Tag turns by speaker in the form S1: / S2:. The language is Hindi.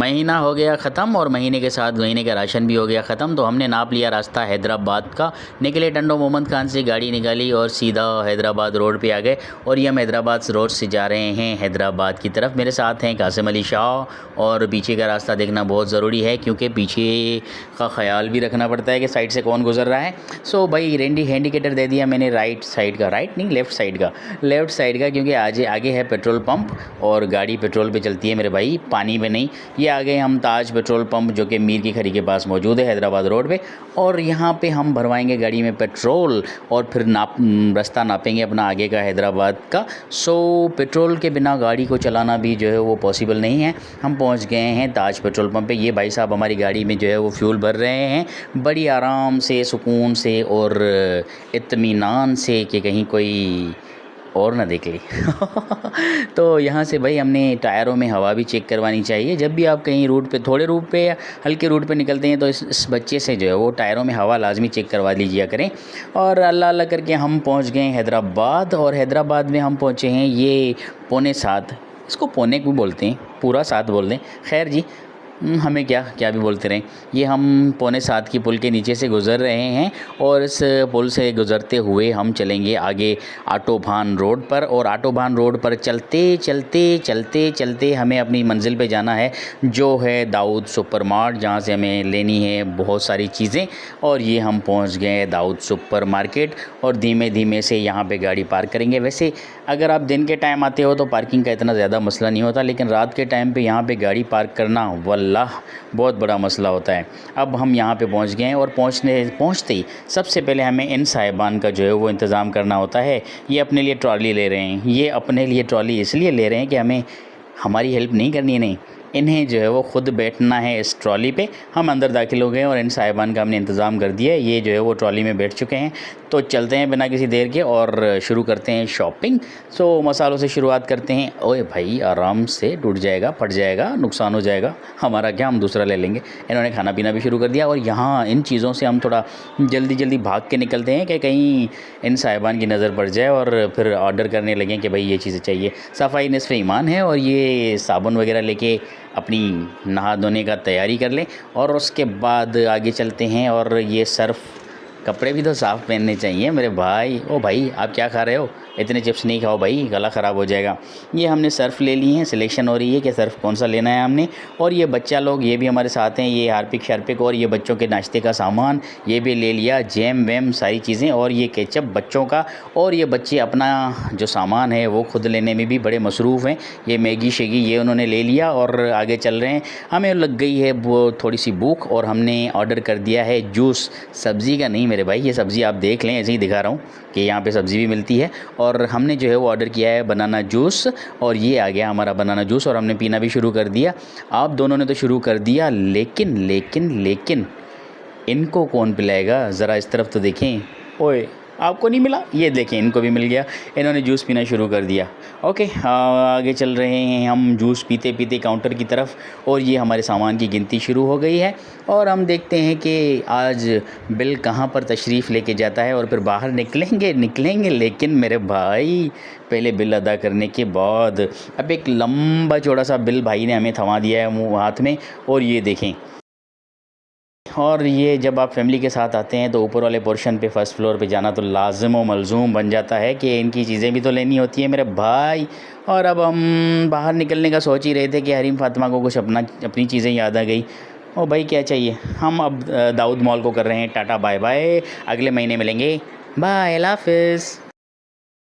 S1: महीना हो गया ख़त्म और महीने के साथ महीने का राशन भी हो गया ख़त्म। तो हमने नाप लिया रास्ता हैदराबाद का, निकले टंडो मोहम्मद खान से गाड़ी निकाली और सीधा हैदराबाद रोड पे आ गए। और ये हम हैदराबाद रोड से जा रहे हैं हैदराबाद की तरफ। मेरे साथ हैं कासिम अली शाह। और पीछे का रास्ता देखना बहुत ज़रूरी है क्योंकि पीछे का ख्याल भी रखना पड़ता है कि साइड से कौन गुजर रहा है। सो भाई इंडिकेटर दे दिया मैंने राइट साइड का, राइट नहीं लेफ़्ट साइड का क्योंकि आगे है पेट्रोल पंप और गाड़ी पेट्रोल पे चलती है मेरे भाई, पानी पे नहीं। ये आ गए हम ताज पेट्रोल पंप जो कि मीर की खड़ी के पास मौजूद है हैदराबाद रोड पे। और यहाँ पे हम भरवाएंगे गाड़ी में पेट्रोल और फिर रास्ता नापेंगे अपना आगे का हैदराबाद का। सो पेट्रोल के बिना गाड़ी को चलाना भी जो है वो पॉसिबल नहीं है। हम पहुँच गए हैं ताज पेट्रोल पंप पे। ये भाई साहब हमारी गाड़ी में जो है वो फ्यूल भर रहे हैं बड़ी आराम से, सुकून से और इत्मीनान से कि कहीं कोई और ना देख ली। तो यहाँ से भाई हमने टायरों में हवा भी चेक करवानी चाहिए। जब भी आप कहीं रूट पे, थोड़े रूट पे या हल्के रूट पे निकलते हैं तो इस बच्चे से जो है वो टायरों में हवा लाजमी चेक करवा लीजिए करें। और अल्लाह अल्लाह करके हम पहुँच गए हैदराबाद। और हैदराबाद में हम पहुँचे हैं ये 6:45, इसको पौने भी बोलते हैं, पूरा 7 बोल दें, खैर जी हमें क्या भी बोलते रहें। ये हम 6:45 की पुल के नीचे से गुज़र रहे हैं और इस पुल से गुज़रते हुए हम चलेंगे आगे आटोभान रोड पर। और आटोभान रोड पर चलते हमें अपनी मंजिल पे जाना है जो है दाऊद सुपर मार्ट, जहाँ से हमें लेनी है बहुत सारी चीज़ें। और ये हम पहुँच गए हैं दाऊद सुपर मार्केट और धीमे धीमे से यहाँ पे गाड़ी पार्क करेंगे। वैसे अगर आप दिन के टाइम आते हो तो पार्किंग का इतना ज़्यादा मसला नहीं होता, लेकिन रात के टाइम पे यहाँ पे गाड़ी पार्क करना वल्लाह बहुत बड़ा मसला होता है। अब हम यहाँ पे पहुँच गए हैं और पहुँचते ही सबसे पहले हमें इन साहिबान का जो है वो इंतज़ाम करना होता है। ये अपने लिए ट्रॉली ले रहे हैं, ये अपने लिए ट्रॉली इसलिए ले रहे हैं कि हमें हमारी हेल्प नहीं करनी है, नहीं, इन्हें जो है वो ख़ुद बैठना है इस ट्रॉली पे। हम अंदर दाखिल हो गए और इन साहिबान का हमने इंतज़ाम कर दिया है। ये जो है वो ट्रॉली में बैठ चुके हैं। तो चलते हैं बिना किसी देर के और शुरू करते हैं शॉपिंग। सो मसालों से शुरुआत करते हैं। ओए भाई आराम से, टूट जाएगा, फट जाएगा, नुकसान हो जाएगा, हमारा क्या, हम दूसरा ले लेंगे। इन्होंने खाना पीना भी शुरू कर दिया और यहाँ इन चीज़ों से हम थोड़ा जल्दी भाग के निकलते हैं कि कहीं इन साहिबान की नज़र पड़ जाए और फिर ऑर्डर करने लगें कि भाई ये चीज़ें चाहिए। सफाई निस्फ़ ईमान है। और ये साबुन वगैरह लेके अपनी नहा धोने का तैयारी कर लें और उसके बाद आगे चलते हैं। और ये सर्फ़, कपड़े भी तो साफ़ पहनने चाहिए मेरे भाई। ओ भाई आप क्या खा रहे हो, इतने चिप्स नहीं खाओ भाई, गला ख़राब हो जाएगा। ये हमने सर्फ़ ले लिए हैं, सिलेक्शन हो रही है कि सर्फ़ कौन सा लेना है हमने। और ये बच्चा लोग ये भी हमारे साथ हैं, ये हार्पिक शार्पिक और ये बच्चों के नाश्ते का सामान ये भी ले लिया, जैम वैम सारी चीज़ें। और ये केचप बच्चों का। और ये बच्चे अपना जो सामान है वो खुद लेने में भी बड़े मसरूफ़ हैं। ये मैगी शेगी ये उन्होंने ले लिया और आगे चल रहे हैं। हमें लग गई है वो थोड़ी सी भूख और हमने ऑर्डर कर दिया है जूस। सब्ज़ी का नहीं मेरे भाई, ये सब्ज़ी आप देख लें, ऐसे ही दिखा रहा हूँ कि यहाँ पे सब्ज़ी भी मिलती है। और हमने जो है वो ऑर्डर किया है बनाना जूस और ये आ गया हमारा बनाना जूस और हमने पीना भी शुरू कर दिया। आप दोनों ने तो शुरू कर दिया, लेकिन इनको कौन पिलाएगा, ज़रा इस तरफ तो देखें। ओए आपको नहीं मिला, ये देखें इनको भी मिल गया, इन्होंने जूस पीना शुरू कर दिया। ओके आगे चल रहे हैं हम जूस पीते पीते काउंटर की तरफ। और ये हमारे सामान की गिनती शुरू हो गई है और हम देखते हैं कि आज बिल कहाँ पर तशरीफ़ लेके जाता है। और फिर बाहर निकलेंगे लेकिन मेरे भाई पहले बिल अदा करने के बाद अब एक लंबा चौड़ा सा बिल भाई ने हमें थमा दिया है मुँह हाथ में। और ये देखें, और ये जब आप फैमिली के साथ आते हैं तो ऊपर वाले पोर्शन पे फर्स्ट फ्लोर पे जाना तो लाजिम व मलजूम बन जाता है कि इनकी चीज़ें भी तो लेनी होती है मेरे भाई। और अब हम बाहर निकलने का सोच ही रहे थे कि हरीम फातिमा को कुछ अपनी चीज़ें याद आ गई। ओ भाई क्या चाहिए, हम अब दाऊद मॉल को कर रहे हैं टाटा बाय बाय, अगले महीने मिलेंगे, बाय, अल्लाह हाफ़िज़।